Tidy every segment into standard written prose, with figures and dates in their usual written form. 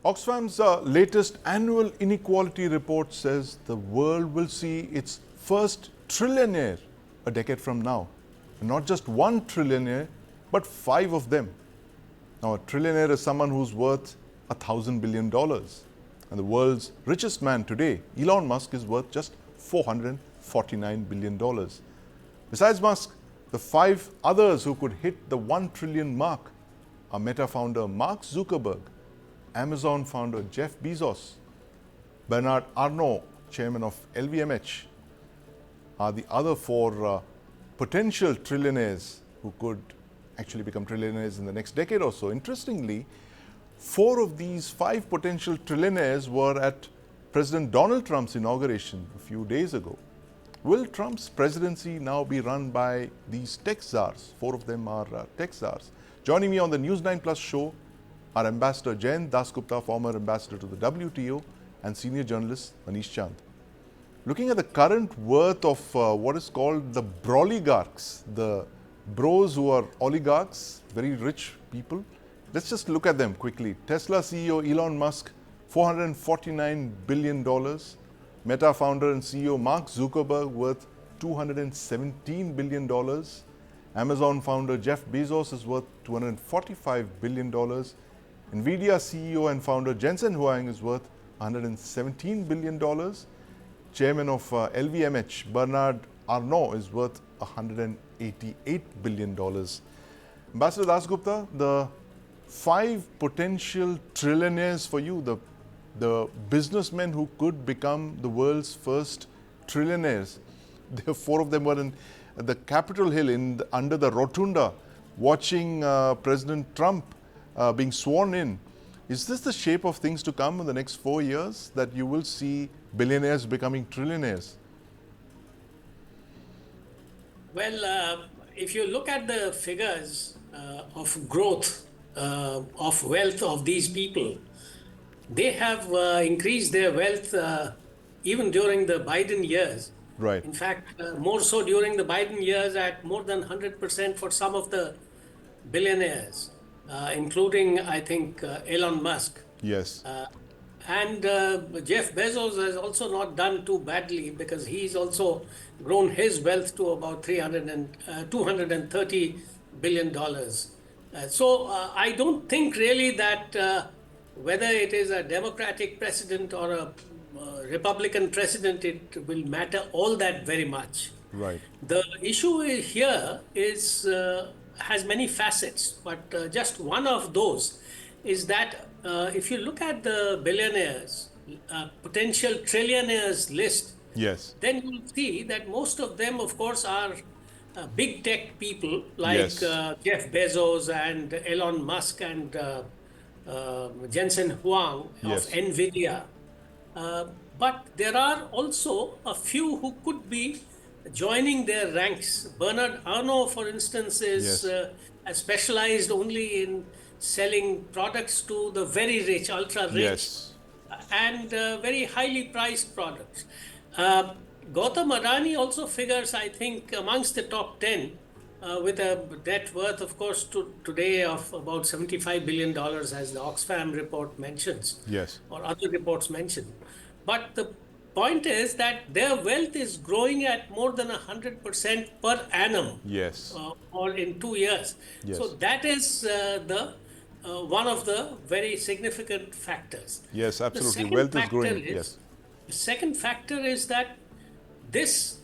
Oxfam's latest annual inequality report says the world will see its first trillionaire a decade from now. And not just one trillionaire, but 5 of them. Now, a trillionaire is someone who's worth $1,000 billion. And the world's richest man today, Elon Musk, is worth just $449 billion. Besides Musk, the 5 others who could hit the 1 trillion mark are Meta founder Mark Zuckerberg, Amazon founder Jeff Bezos, Bernard Arnault, chairman of LVMH, are the other 4 potential trillionaires who could actually become trillionaires in the next decade or so. Interestingly, 4 of these 5 potential trillionaires were at President Donald Trump's inauguration a few days ago. Will Trump's presidency now be run by these tech czars? 4 of them are tech czars. Joining me on the News9 Plus show are Ambassador Jayant Dasgupta, former ambassador to the WTO, and senior journalist Manish Chand. Looking at the current worth of what is called the broligarchs, the bros who are oligarchs, very rich people, let's just look at them quickly. Tesla CEO Elon Musk, $449 billion. Meta founder and CEO Mark Zuckerberg worth $217 billion. Amazon founder Jeff Bezos is worth $245 billion. Nvidia CEO and founder Jensen Huang is worth $117 billion. Chairman of LVMH, Bernard Arnault, is worth $188 billion. Ambassador Dasgupta, the 5 potential trillionaires for you, the businessmen who could become the world's first trillionaires, 4 of them were in the Capitol Hill under the rotunda watching President Trump being sworn in. Is this the shape of things to come in the next 4 years, that you will see billionaires becoming trillionaires? Well, if you look at the figures of growth of wealth of these people, they have increased their wealth even during the Biden years. Right. In fact, more so during the Biden years, at more than 100% for some of the billionaires, including, I think, Elon Musk. Yes. And Jeff Bezos has also not done too badly, because he's also grown his wealth to about $230 billion. So I don't think really that whether it is a Democratic president or a Republican president, it will matter all that very much. Right. The issue here is has many facets, but just one of those is that if you look at the billionaires, potential trillionaires list, Yes. then you'll see that most of them, of course, are big tech people like Yes. Jeff Bezos and Elon Musk and Jensen Huang Yes. of Nvidia. But there are also a few who could be joining their ranks. Bernard Arnault, for instance, is specialized only in selling products to the very rich, ultra rich, Yes. and very highly priced products. Gautam Adani also figures, I think, amongst the top 10 with a net worth, of course, today of about $75 billion, as the Oxfam report mentions, Yes. or other reports mention. But the point is that their wealth is growing at more than 100% per annum. Yes. Or in 2 years. Yes. So that is the one of the very significant factors. Yes, The absolutely. second Wealth is factor growing. is- Yes. The second factor is that this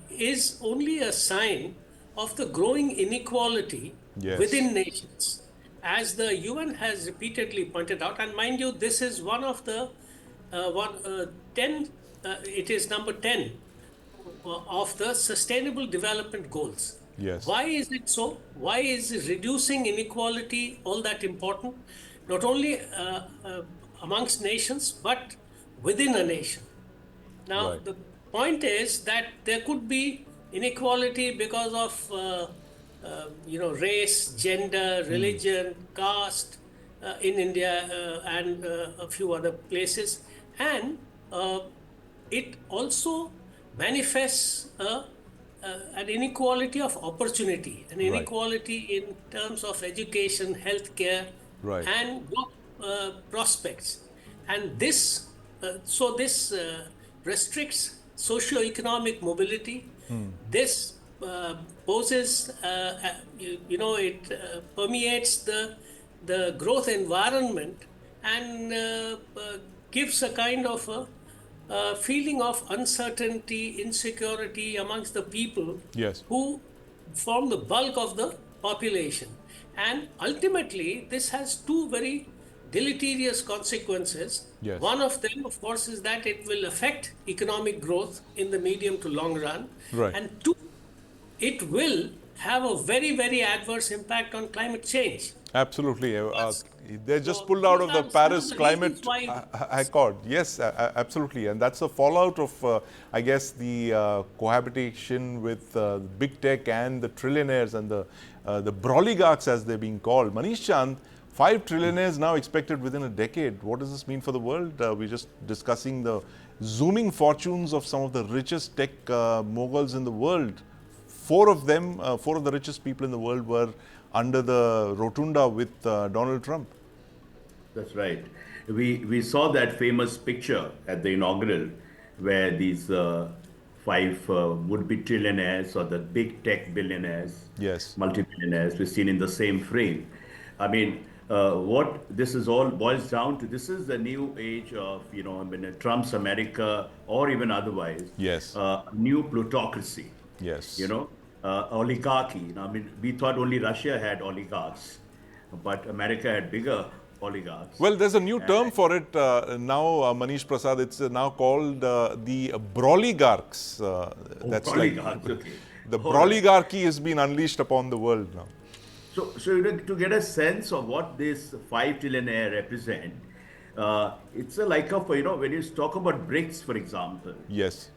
is only a sign of the growing inequality Yes. within nations. As the UN has repeatedly pointed out, and mind you, this is one of the 10, it is number 10 of the Sustainable Development Goals. Yes. Why is it so? Why is reducing inequality all that important? Not only amongst nations, but within a nation. Now, Right. the point is that there could be inequality because of race, gender, religion, caste in India and a few other places, and it also manifests an inequality of opportunity, an Right. inequality in terms of education, healthcare, Right. and prospects. And this restricts socio-economic mobility. This poses, it permeates the growth environment and gives a kind of a feeling of uncertainty, insecurity amongst the people Yes. who form the bulk of the population. And ultimately, this has two very deleterious consequences. Yes. One of them, of course, is that it will affect economic growth in the medium to long run. Right. And two, it will have a very, very adverse impact on climate change. Absolutely. They just So pulled out these of the are some of Paris the reasons Climate why. Accord. Yes, absolutely. And that's a fallout of, I guess, the cohabitation with big tech and the trillionaires and the broligarchs, as they're being called. Manish Chand, 5 trillionaires now expected within a decade. What does this mean for the world? We're just discussing the zooming fortunes of some of the richest tech moguls in the world. 4 of them, 4 of the richest people in the world were under the rotunda with Donald Trump. That's right. We saw that famous picture at the inaugural where these 5 would-be trillionaires or the big tech billionaires, Yes. multi-billionaires, were seen in the same frame. I mean, what this is all boils down to, this is the new age of, I mean, Trump's America or even otherwise, Yes. new plutocracy, Yes. oligarchy. I mean, we thought only Russia had oligarchs, but America had bigger oligarchs. Well, there's a new term for it now, Manish Prasad. It's now called the broligarchs. That's oligarchs, like okay. the All right. broligarchy has been unleashed upon the world now. So to get a sense of what this 5 trillionaire represent, it's a like of, when you talk about BRICS, for example, Yes.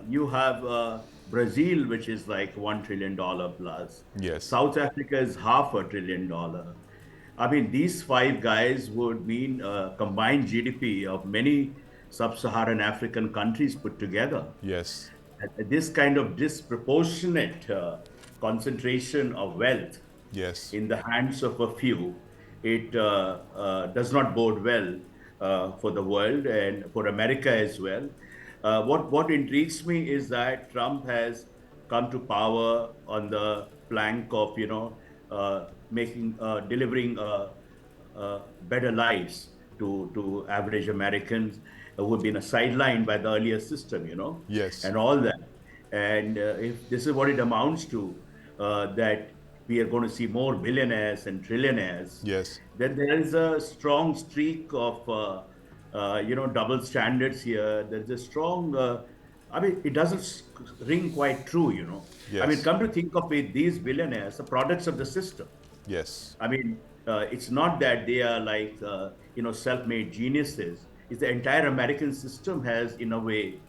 you have Brazil, which is like $1 trillion plus. Yes. South Africa is $500 billion. I mean, these 5 guys would mean a combined GDP of many sub-Saharan African countries put together. Yes. This kind of disproportionate concentration of wealth Yes. in the hands of a few, it does not bode well for the world and for America as well. What intrigues me is that Trump has come to power on the plank of making delivering better lives to average Americans who have been sidelined by the earlier system, Yes. and all that. And if this is what it amounts to, that we are going to see more billionaires and trillionaires, Yes. then there is a strong streak of, double standards here. There's a strong, I mean, it doesn't ring quite true. I mean, Yes. come to think of it, these billionaires are products of the system. Yes. I mean, it's not that they are like, self-made geniuses. It's the entire American system has, in a way,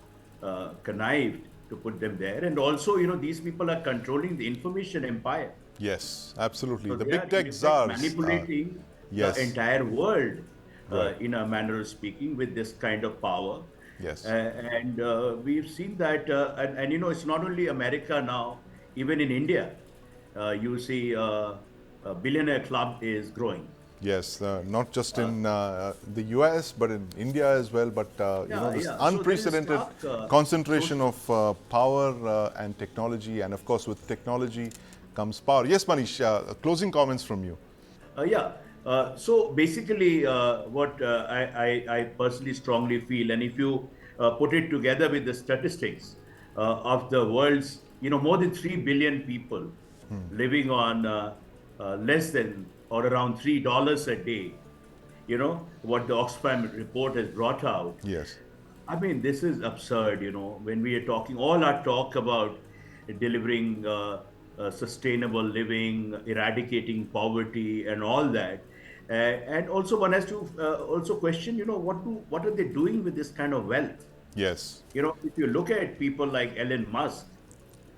connived to put them there. And also, these people are controlling the information empire. Yes. Absolutely. So The they are, big in tech effect, czars. manipulating the Yes. entire world, Right. in a manner of speaking, with this kind of power. Yes. And we've seen that, and it's not only America now, even in India, you see a billionaire club is growing. Yes, not just in the US, but in India as well. But Yeah, this yeah. So there is a unprecedented stark, concentration of power and technology, and of course, with technology comes power. Yes, Manish, closing comments from you. Yeah. So basically, what I personally strongly feel, and if you put it together with the statistics of the world's, more than 3 billion people living on less than or around $3 a day, what the Oxfam report has brought out. Yes. I mean, this is absurd, when we are talking, all our talk about delivering sustainable living, eradicating poverty, and all that. And also, one has to also question, what are they doing with this kind of wealth? Yes. If you look at people like Elon Musk,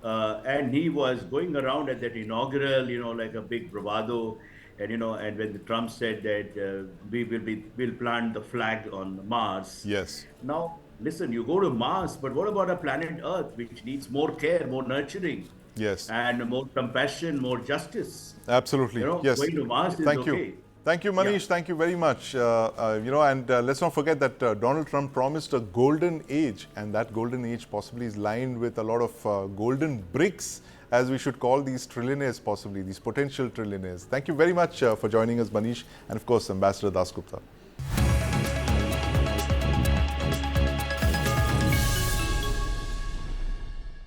and he was going around at that inaugural, like a big bravado, and when the Trump said that we'll plant the flag on Mars. Yes. Now, listen, you go to Mars, but what about a planet Earth, which needs more care, more nurturing, Yes. and more compassion, more justice? Absolutely. Yes. Going to Mars is Thank you. okay. Thank you, Manish. Thank you very much. Let's not forget that Donald Trump promised a golden age, and that golden age possibly is lined with a lot of golden bricks, as we should call these trillionaires, possibly these potential trillionaires. Thank you very much for joining us, Manish, and of course, Ambassador Dasgupta.